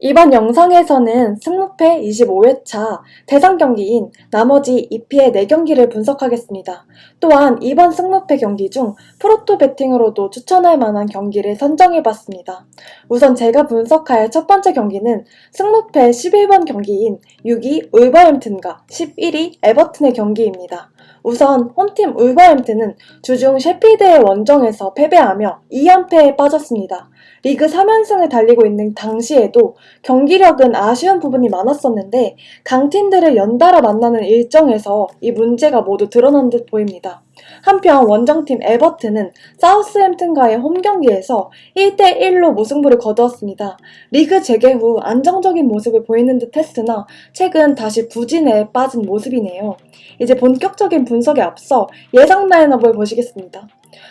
이번 영상에서는 승무패 25회차 대상 경기인 나머지 2피의 4경기를 분석하겠습니다. 또한 이번 승무패 경기 중 프로토 배팅으로도 추천할 만한 경기를 선정해봤습니다. 우선 제가 분석할 첫 번째 경기는 승무패 11번 경기인 6위 울버햄튼과 11위 에버튼의 경기입니다. 우선 홈팀 울버햄튼은 주중 셰필드의 원정에서 패배하며 2연패에 빠졌습니다. 리그 3연승을 달리고 있는 당시에도 경기력은 아쉬운 부분이 많았었는데 강팀들을 연달아 만나는 일정에서 이 문제가 모두 드러난 듯 보입니다. 한편 원정팀 에버튼은 사우스햄튼과의 홈경기에서 1대1로 무승부를 거두었습니다. 리그 재개 후 안정적인 모습을 보이는 듯 했으나 최근 다시 부진에 빠진 모습이네요. 이제 본격적인 분석에 앞서 예상 라인업을 보시겠습니다.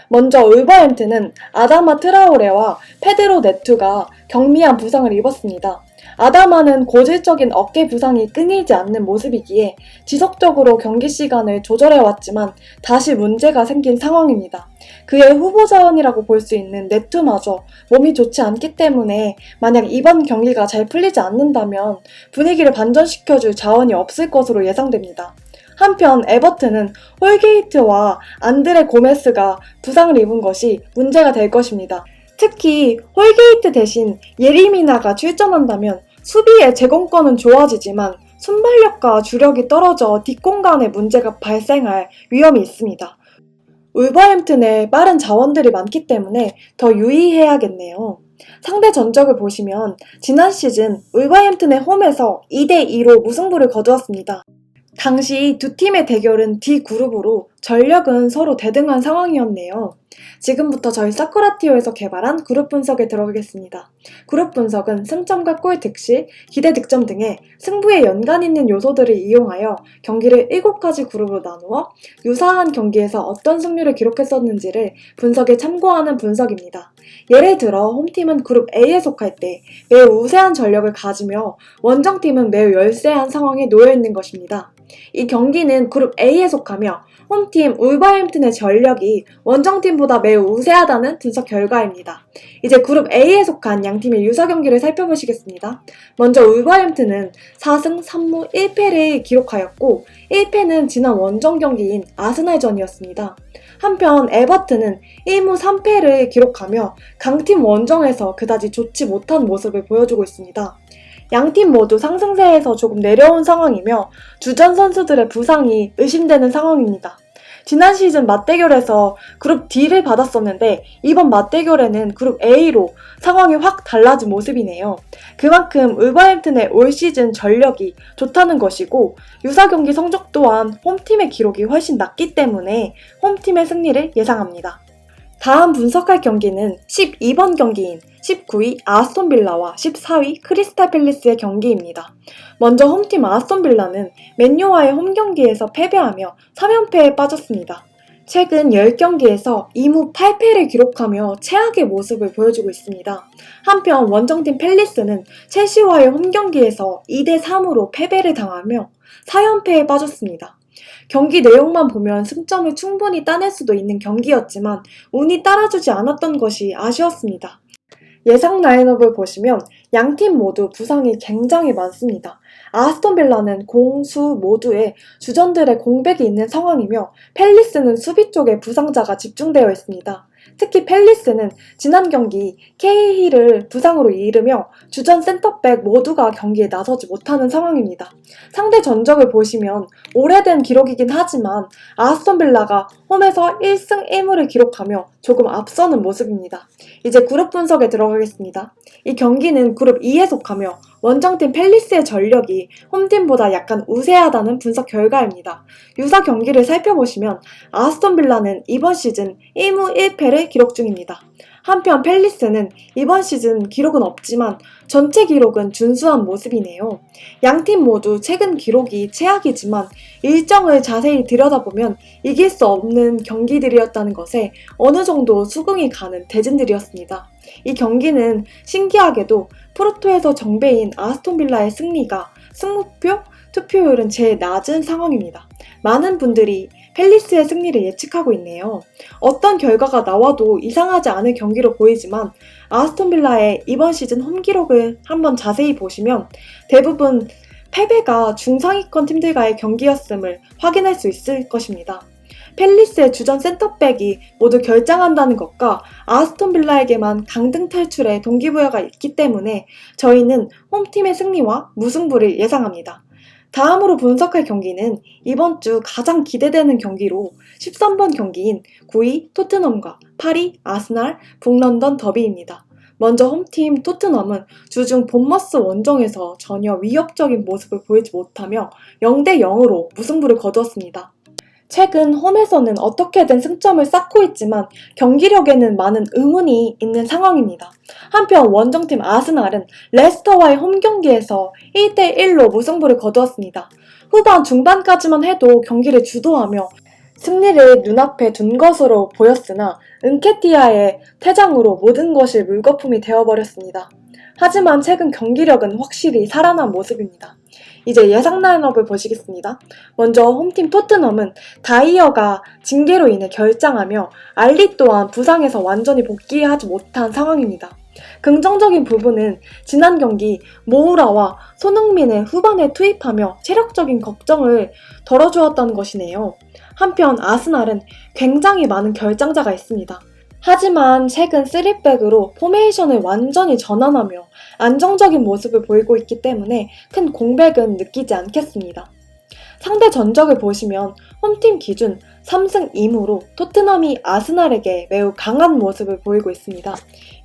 먼저 울버햄튼은 아다마 트라오레와 페드로 네투가 경미한 부상을 입었습니다. 아다마는 고질적인 어깨 부상이 끊이지 않는 모습이기에 지속적으로 경기 시간을 조절해왔지만 다시 문제가 생긴 상황입니다. 그의 후보 자원이라고 볼 수 있는 네투마저 몸이 좋지 않기 때문에 만약 이번 경기가 잘 풀리지 않는다면 분위기를 반전시켜줄 자원이 없을 것으로 예상됩니다. 한편 에버튼은 홀게이트와 안드레 고메스가 부상을 입은 것이 문제가 될 것입니다. 특히 홀게이트 대신 예리미나가 출전한다면 수비의 제공권은 좋아지지만 순발력과 주력이 떨어져 뒷공간에 문제가 발생할 위험이 있습니다. 울버햄튼에 빠른 자원들이 많기 때문에 더 유의해야겠네요. 상대 전적을 보시면 지난 시즌 울버햄튼의 홈에서 2대2로 무승부를 거두었습니다. 당시 두 팀의 대결은 D그룹으로 전력은 서로 대등한 상황이었네요. 지금부터 저희 사쿠라티오에서 개발한 그룹 분석에 들어가겠습니다. 그룹 분석은 승점과 골 득실, 기대 득점 등의 승부에 연관 있는 요소들을 이용하여 경기를 7가지 그룹으로 나누어 유사한 경기에서 어떤 승률을 기록했었는지를 분석에 참고하는 분석입니다. 예를 들어 홈팀은 그룹 A에 속할 때 매우 우세한 전력을 가지며 원정팀은 매우 열세한 상황에 놓여 있는 것입니다. 이 경기는 그룹 A에 속하며 홈팀 울버햄튼의 전력이 원정팀보다 매우 우세하다는 분석 결과입니다. 이제 그룹 A에 속한 양팀의 유사 경기를 살펴보시겠습니다. 먼저 울버햄튼은 4승 3무 1패를 기록하였고 1패는 지난 원정 경기인 아스날전이었습니다. 한편 에버튼은 1무 3패를 기록하며 강팀 원정에서 그다지 좋지 못한 모습을 보여주고 있습니다. 양팀 모두 상승세에서 조금 내려온 상황이며 주전 선수들의 부상이 의심되는 상황입니다. 지난 시즌 맞대결에서 그룹 D를 받았었는데 이번 맞대결에는 그룹 A로 상황이 확 달라진 모습이네요. 그만큼 울버햄튼의 올 시즌 전력이 좋다는 것이고 유사 경기 성적 또한 홈팀의 기록이 훨씬 낮기 때문에 홈팀의 승리를 예상합니다. 다음 분석할 경기는 12번 경기인 19위 아스톤빌라와 14위 크리스탈 팰리스의 경기입니다. 먼저 홈팀 아스톤빌라는 맨유와의 홈경기에서 패배하며 3연패에 빠졌습니다. 최근 10경기에서 2무 8패를 기록하며 최악의 모습을 보여주고 있습니다. 한편 원정팀 팰리스는 첼시와의 홈경기에서 2대3으로 패배를 당하며 4연패에 빠졌습니다. 경기 내용만 보면 승점을 충분히 따낼 수도 있는 경기였지만 운이 따라주지 않았던 것이 아쉬웠습니다. 예상 라인업을 보시면 양팀 모두 부상이 굉장히 많습니다. 아스톤빌라는 공, 수 모두에 주전들의 공백이 있는 상황이며 팰리스는 수비 쪽에 부상자가 집중되어 있습니다. 특히 팰리스는 지난 경기 케이힐을 부상으로 잃으며 주전 센터백 모두가 경기에 나서지 못하는 상황입니다. 상대 전적을 보시면 오래된 기록이긴 하지만 아스톤빌라가 홈에서 1승 1무를 기록하며 조금 앞서는 모습입니다. 이제 그룹 분석에 들어가겠습니다. 이 경기는 그룹 E에 속하며 원정팀 팰리스의 전력이 홈팀보다 약간 우세하다는 분석 결과입니다. 유사 경기를 살펴보시면 아스톤빌라는 이번 시즌 1무 1패를 기록 중입니다. 한편 팰리스는 이번 시즌 기록은 없지만 전체 기록은 준수한 모습이네요. 양팀 모두 최근 기록이 최악이지만 일정을 자세히 들여다보면 이길 수 없는 경기들이었다는 것에 어느 정도 수긍이 가는 대진들이었습니다. 이 경기는 신기하게도 포르토에서 정배인 아스톤빌라의 승리가 승무표, 투표율은 제일 낮은 상황입니다. 많은 분들이 팰리스의 승리를 예측하고 있네요. 어떤 결과가 나와도 이상하지 않을 경기로 보이지만 아스톤 빌라의 이번 시즌 홈 기록을 한번 자세히 보시면 대부분 패배가 중상위권 팀들과의 경기였음을 확인할 수 있을 것입니다. 팰리스의 주전 센터백이 모두 결장한다는 것과 아스톤 빌라에게만 강등 탈출에 동기부여가 있기 때문에 저희는 홈팀의 승리와 무승부를 예상합니다. 다음으로 분석할 경기는 이번 주 가장 기대되는 경기로 13번 경기인 9위 토트넘과 8위 아스날 북런던 더비입니다. 먼저 홈팀 토트넘은 주중 본머스 원정에서 전혀 위협적인 모습을 보이지 못하며 0대0으로 무승부를 거두었습니다. 최근 홈에서는 어떻게든 승점을 쌓고 있지만 경기력에는 많은 의문이 있는 상황입니다. 한편 원정팀 아스날은 레스터와의 홈 경기에서 1대1로 무승부를 거두었습니다. 후반 중반까지만 해도 경기를 주도하며 승리를 눈앞에 둔 것으로 보였으나 은케티아의 퇴장으로 모든 것이 물거품이 되어버렸습니다. 하지만 최근 경기력은 확실히 살아난 모습입니다. 이제 예상 라인업을 보시겠습니다. 먼저 홈팀 토트넘은 다이어가 징계로 인해 결장하며 알리 또한 부상에서 완전히 복귀하지 못한 상황입니다. 긍정적인 부분은 지난 경기 모우라와 손흥민을 후반에 투입하며 체력적인 걱정을 덜어주었다는 것이네요. 한편 아스날은 굉장히 많은 결장자가 있습니다. 하지만 최근 3백으로 포메이션을 완전히 전환하며 안정적인 모습을 보이고 있기 때문에 큰 공백은 느끼지 않겠습니다. 상대 전적을 보시면 홈팀 기준 3승 2무로 토트넘이 아스날에게 매우 강한 모습을 보이고 있습니다.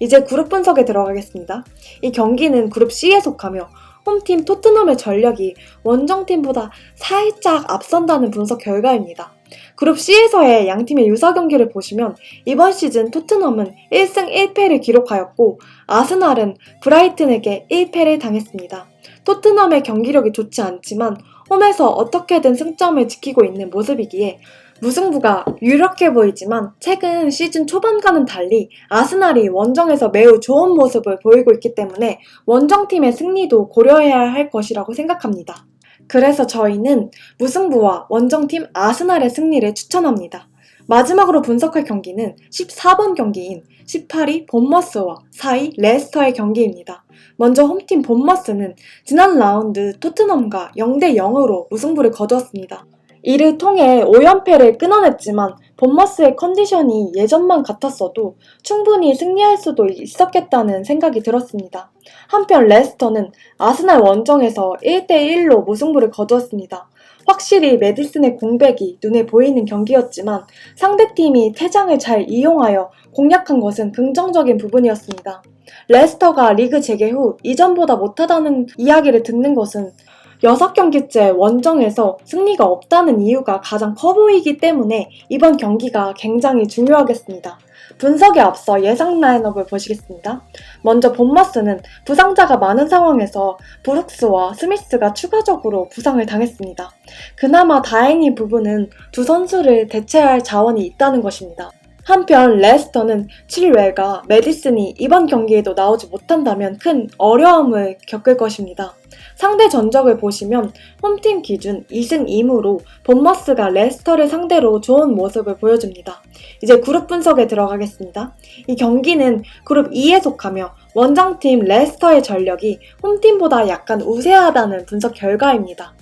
이제 그룹 분석에 들어가겠습니다. 이 경기는 그룹 C에 속하며 홈팀 토트넘의 전력이 원정팀보다 살짝 앞선다는 분석 결과입니다. 그룹 C에서의 양팀의 유사 경기를 보시면 이번 시즌 토트넘은 1승 1패를 기록하였고 아스날은 브라이튼에게 1패를 당했습니다. 토트넘의 경기력이 좋지 않지만 홈에서 어떻게든 승점을 지키고 있는 모습이기에 무승부가 유력해 보이지만 최근 시즌 초반과는 달리 아스날이 원정에서 매우 좋은 모습을 보이고 있기 때문에 원정팀의 승리도 고려해야 할 것이라고 생각합니다. 그래서 저희는 무승부와 원정팀 아스날의 승리를 추천합니다. 마지막으로 분석할 경기는 14번 경기인 18위 본머스와 4위 레스터의 경기입니다. 먼저 홈팀 본머스는 지난 라운드 토트넘과 0대0으로 무승부를 거두었습니다. 이를 통해 5연패를 끊어냈지만 본머스의 컨디션이 예전만 같았어도 충분히 승리할 수도 있었겠다는 생각이 들었습니다. 한편 레스터는 아스날 원정에서 1대1로 무승부를 거두었습니다. 확실히 메디슨의 공백이 눈에 보이는 경기였지만 상대팀이 퇴장을 잘 이용하여 공략한 것은 긍정적인 부분이었습니다. 레스터가 리그 재개 후 이전보다 못하다는 이야기를 듣는 것은 6경기째 원정에서 승리가 없다는 이유가 가장 커 보이기 때문에 이번 경기가 굉장히 중요하겠습니다. 분석에 앞서 예상 라인업을 보시겠습니다. 먼저 본머스는 부상자가 많은 상황에서 브룩스와 스미스가 추가적으로 부상을 당했습니다. 그나마 다행인 부분은 두 선수를 대체할 자원이 있다는 것입니다. 한편 레스터는 칠웰과 메디슨이 이번 경기에도 나오지 못한다면 큰 어려움을 겪을 것입니다. 상대 전적을 보시면 홈팀 기준 2승 2무로 본머스가 레스터를 상대로 좋은 모습을 보여줍니다. 이제 그룹 분석에 들어가겠습니다. 이 경기는 그룹 E에 속하며 원정팀 레스터의 전력이 홈팀보다 약간 우세하다는 분석 결과입니다.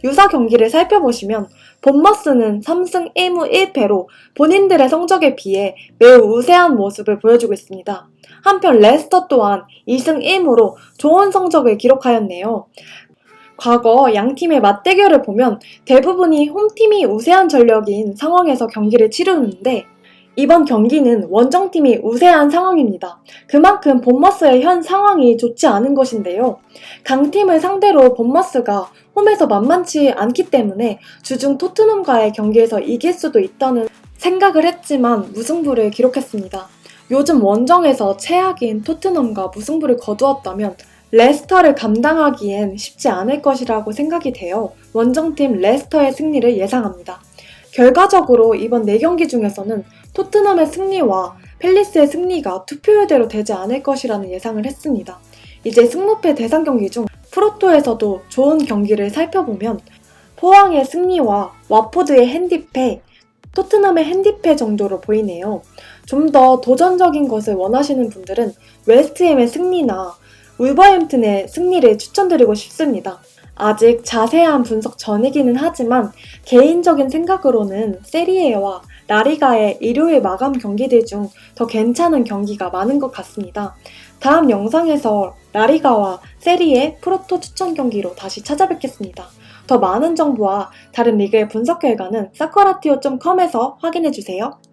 유사 경기를 살펴보시면 본머스는 3승 1무 1패로 본인들의 성적에 비해 매우 우세한 모습을 보여주고 있습니다. 한편 레스터 또한 2승 1무로 좋은 성적을 기록하였네요. 과거 양팀의 맞대결을 보면 대부분이 홈팀이 우세한 전력인 상황에서 경기를 치르는데 이번 경기는 원정팀이 우세한 상황입니다. 그만큼 본머스의 현 상황이 좋지 않은 것인데요. 강팀을 상대로 본머스가 홈에서 만만치 않기 때문에 주중 토트넘과의 경기에서 이길 수도 있다는 생각을 했지만 무승부를 기록했습니다. 요즘 원정에서 최악인 토트넘과 무승부를 거두었다면 레스터를 감당하기엔 쉽지 않을 것이라고 생각이 되어 원정팀 레스터의 승리를 예상합니다. 결과적으로 이번 4경기 중에서는 토트넘의 승리와 팰리스의 승리가 투표율대로 되지 않을 것이라는 예상을 했습니다. 이제 승무패 대상 경기 중 프로토에서도 좋은 경기를 살펴보면 포항의 승리와 와포드의 핸디패, 토트넘의 핸디패 정도로 보이네요. 좀 더 도전적인 것을 원하시는 분들은 웨스트햄의 승리나 울버햄튼의 승리를 추천드리고 싶습니다. 아직 자세한 분석 전이기는 하지만 개인적인 생각으로는 세리에와 라리가의 일요일 마감 경기들 중 더 괜찮은 경기가 많은 것 같습니다. 다음 영상에서 라리가와 세리에 프로토 추천 경기로 다시 찾아뵙겠습니다. 더 많은 정보와 다른 리그의 분석 결과는 사커라티오.com에서 확인해주세요.